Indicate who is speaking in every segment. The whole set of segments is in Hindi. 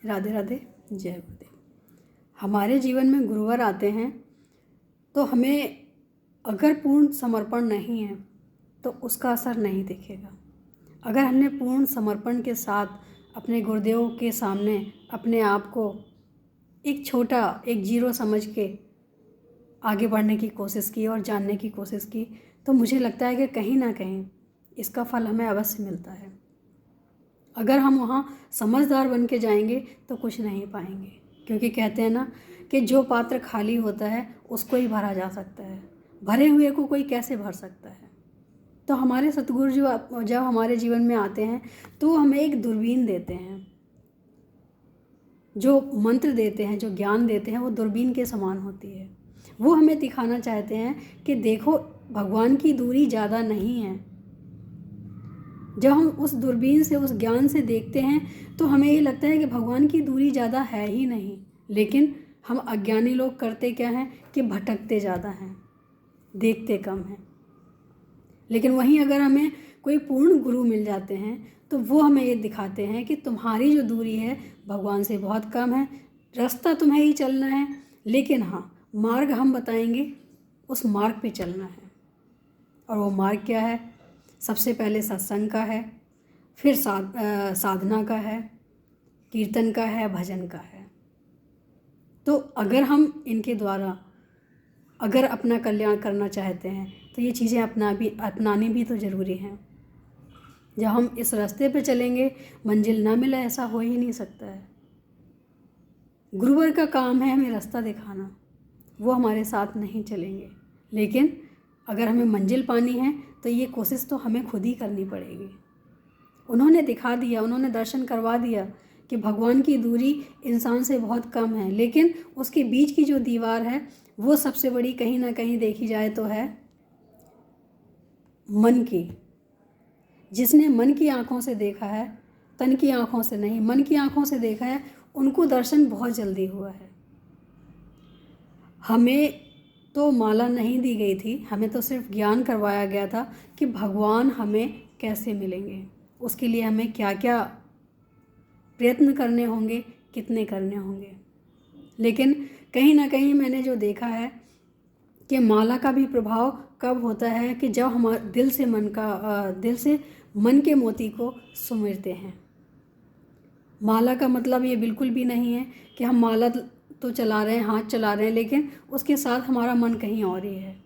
Speaker 1: राधे राधे, जय गुरुदेव। हमारे जीवन में गुरुवर आते हैं तो हमें अगर पूर्ण समर्पण नहीं है तो उसका असर नहीं दिखेगा। अगर हमने पूर्ण समर्पण के साथ अपने गुरुदेव के सामने अपने आप को एक छोटा एक जीरो समझ के आगे बढ़ने की कोशिश की और जानने की कोशिश की, तो मुझे लगता है कि कहीं ना कहीं इसका फल हमें अवश्य मिलता है। अगर हम वहाँ समझदार बन के जाएंगे तो कुछ नहीं पाएंगे, क्योंकि कहते हैं ना कि जो पात्र खाली होता है उसको ही भरा जा सकता है, भरे हुए को कोई कैसे भर सकता है। तो हमारे सतगुरु जब हमारे जीवन में आते हैं तो हमें एक दूरबीन देते हैं, जो मंत्र देते हैं, जो ज्ञान देते हैं, वो दूरबीन के समान होती है। वो हमें दिखाना चाहते हैं कि देखो भगवान की दूरी ज़्यादा नहीं है। जब हम उस दूरबीन से, उस ज्ञान से देखते हैं तो हमें ये लगता है कि भगवान की दूरी ज़्यादा है ही नहीं, लेकिन हम अज्ञानी लोग करते क्या हैं कि भटकते ज़्यादा हैं, देखते कम हैं। लेकिन वहीं अगर हमें कोई पूर्ण गुरु मिल जाते हैं तो वो हमें ये दिखाते हैं कि तुम्हारी जो दूरी है भगवान से बहुत कम है, रास्ता तुम्हें ही चलना है, लेकिन हाँ मार्ग हम बताएंगे, उस मार्ग पे चलना है। और वो मार्ग क्या है? सबसे पहले सत्संग का है, फिर साधना का है, कीर्तन का है, भजन का है। तो अगर हम इनके द्वारा अगर अपना कल्याण करना चाहते हैं तो ये चीज़ें अपनानी भी तो ज़रूरी हैं। जब हम इस रास्ते पे चलेंगे मंजिल ना मिले, ऐसा हो ही नहीं सकता है। गुरुवर का काम है हमें रास्ता दिखाना, वो हमारे साथ नहीं चलेंगे, लेकिन अगर हमें मंजिल पानी है तो ये कोशिश तो हमें खुद ही करनी पड़ेगी। उन्होंने दिखा दिया, उन्होंने दर्शन करवा दिया कि भगवान की दूरी इंसान से बहुत कम है, लेकिन उसके बीच की जो दीवार है वो सबसे बड़ी कहीं ना कहीं देखी जाए तो है मन की। जिसने मन की आँखों से देखा है, तन की आँखों से नहीं, मन की आँखों से देखा है, उनको दर्शन बहुत जल्दी हुआ है। हमें तो माला नहीं दी गई थी, हमें तो सिर्फ ज्ञान करवाया गया था कि भगवान हमें कैसे मिलेंगे, उसके लिए हमें क्या क्या प्रयत्न करने होंगे, कितने करने होंगे। लेकिन कहीं ना कहीं मैंने जो देखा है कि माला का भी प्रभाव कब होता है कि जब हमारे दिल से मन के मोती को सुमिरते हैं। माला का मतलब ये बिल्कुल भी नहीं है कि हम माला तो चला रहे हैं, हाथ चला रहे हैं, लेकिन उसके साथ हमारा मन कहीं और ही है।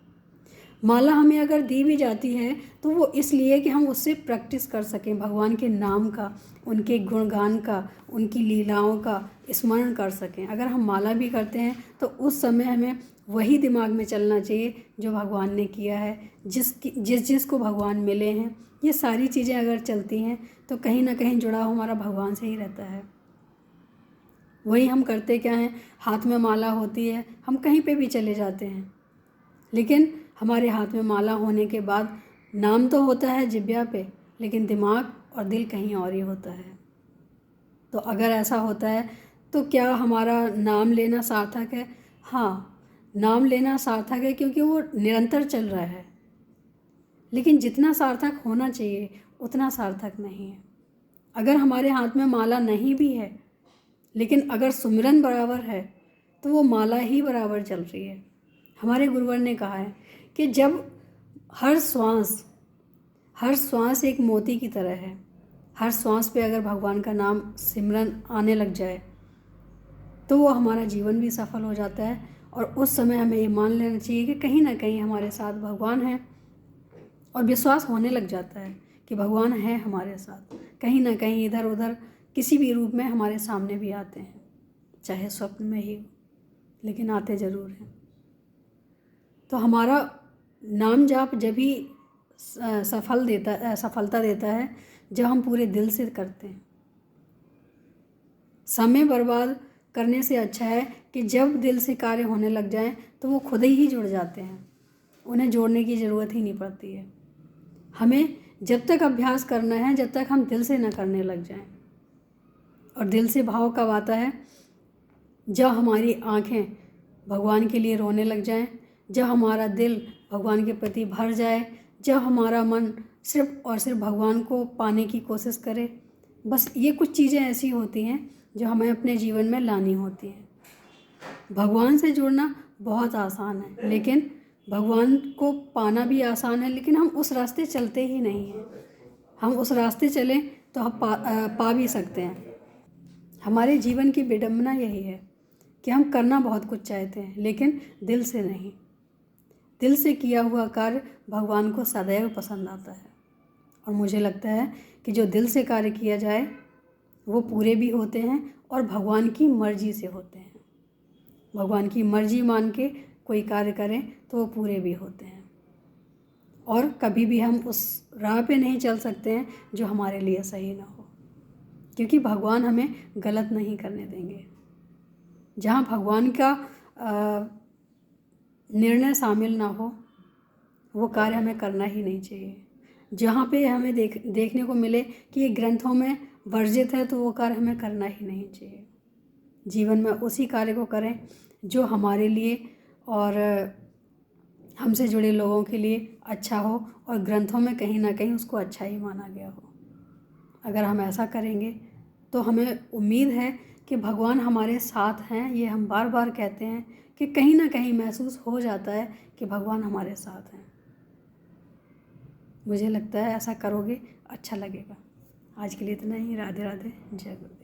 Speaker 1: माला हमें अगर दी भी जाती है तो वो इसलिए कि हम उससे प्रैक्टिस कर सकें, भगवान के नाम का, उनके गुणगान का, उनकी लीलाओं का स्मरण कर सकें। अगर हम माला भी करते हैं तो उस समय हमें वही दिमाग में चलना चाहिए जो भगवान ने किया है, जिसको भगवान मिले हैं। ये सारी चीज़ें अगर चलती हैं तो कहीं ना कहीं जुड़ा हमारा भगवान से ही रहता है। वही हम करते क्या हैं, हाथ में माला होती है, हम कहीं पे भी चले जाते हैं, लेकिन हमारे हाथ में माला होने के बाद नाम तो होता है जिब्या पे, लेकिन दिमाग और दिल कहीं और ही होता है। तो अगर ऐसा होता है तो क्या हमारा नाम लेना सार्थक है? हाँ, नाम लेना सार्थक है क्योंकि वो निरंतर चल रहा है, लेकिन जितना सार्थक होना चाहिए उतना सार्थक नहीं है। अगर हमारे हाथ में माला नहीं भी है, लेकिन अगर सुमिरन बराबर है तो वो माला ही बराबर चल रही है। हमारे गुरुवर ने कहा है कि जब हर श्वास एक मोती की तरह है, हर श्वास पे अगर भगवान का नाम सिमरन आने लग जाए तो वो हमारा जीवन भी सफल हो जाता है। और उस समय हमें ये मान लेना चाहिए कि कहीं ना कहीं हमारे साथ भगवान है, और विश्वास होने लग जाता है कि भगवान है हमारे साथ। कहीं ना कहीं इधर उधर किसी भी रूप में हमारे सामने भी आते हैं, चाहे स्वप्न में ही हो, लेकिन आते ज़रूर हैं। तो हमारा नाम जाप जब भी सफलता देता है जब हम पूरे दिल से करते हैं। समय बर्बाद करने से अच्छा है कि जब दिल से कार्य होने लग जाएं तो वो खुद ही जुड़ जाते हैं, उन्हें जोड़ने की ज़रूरत ही नहीं पड़ती है। हमें जब तक अभ्यास करना है जब तक हम दिल से न करने लग जाएं। और दिल से भाव कब आता है? जब हमारी आँखें भगवान के लिए रोने लग जाएं, जब हमारा दिल भगवान के प्रति भर जाए, जब हमारा मन सिर्फ और सिर्फ भगवान को पाने की कोशिश करे, बस ये कुछ चीज़ें ऐसी होती हैं जो हमें अपने जीवन में लानी होती हैं। भगवान से जुड़ना बहुत आसान है, लेकिन भगवान को पाना भी आसान है, लेकिन हम उस रास्ते चलते ही नहीं हैं। हम उस रास्ते चलें तो हम पा भी सकते हैं। हमारे जीवन की विडंबना यही है कि हम करना बहुत कुछ चाहते हैं, लेकिन दिल से नहीं। दिल से किया हुआ कार्य भगवान को सदैव पसंद आता है, और मुझे लगता है कि जो दिल से कार्य किया जाए वो पूरे भी होते हैं और भगवान की मर्जी से होते हैं। भगवान की मर्जी मान के कोई कार्य करें तो वो पूरे भी होते हैं, और कभी भी हम उस राह पे नहीं चल सकते हैं जो हमारे लिए सही ना हो, क्योंकि भगवान हमें गलत नहीं करने देंगे। जहाँ भगवान का निर्णय शामिल ना हो वो कार्य हमें करना ही नहीं चाहिए। जहाँ पे हमें देखने को मिले कि ये ग्रंथों में वर्जित है तो वो कार्य हमें करना ही नहीं चाहिए। जीवन में उसी कार्य को करें जो हमारे लिए और हमसे जुड़े लोगों के लिए अच्छा हो, और ग्रंथों में कहीं ना कहीं उसको अच्छा ही माना गया हो। अगर हम ऐसा करेंगे तो हमें उम्मीद है कि भगवान हमारे साथ हैं। ये हम बार बार कहते हैं कि कहीं ना कहीं महसूस हो जाता है कि भगवान हमारे साथ हैं। मुझे लगता है ऐसा करोगे अच्छा लगेगा। आज के लिए इतना ही। राधे राधे, जय गुरु।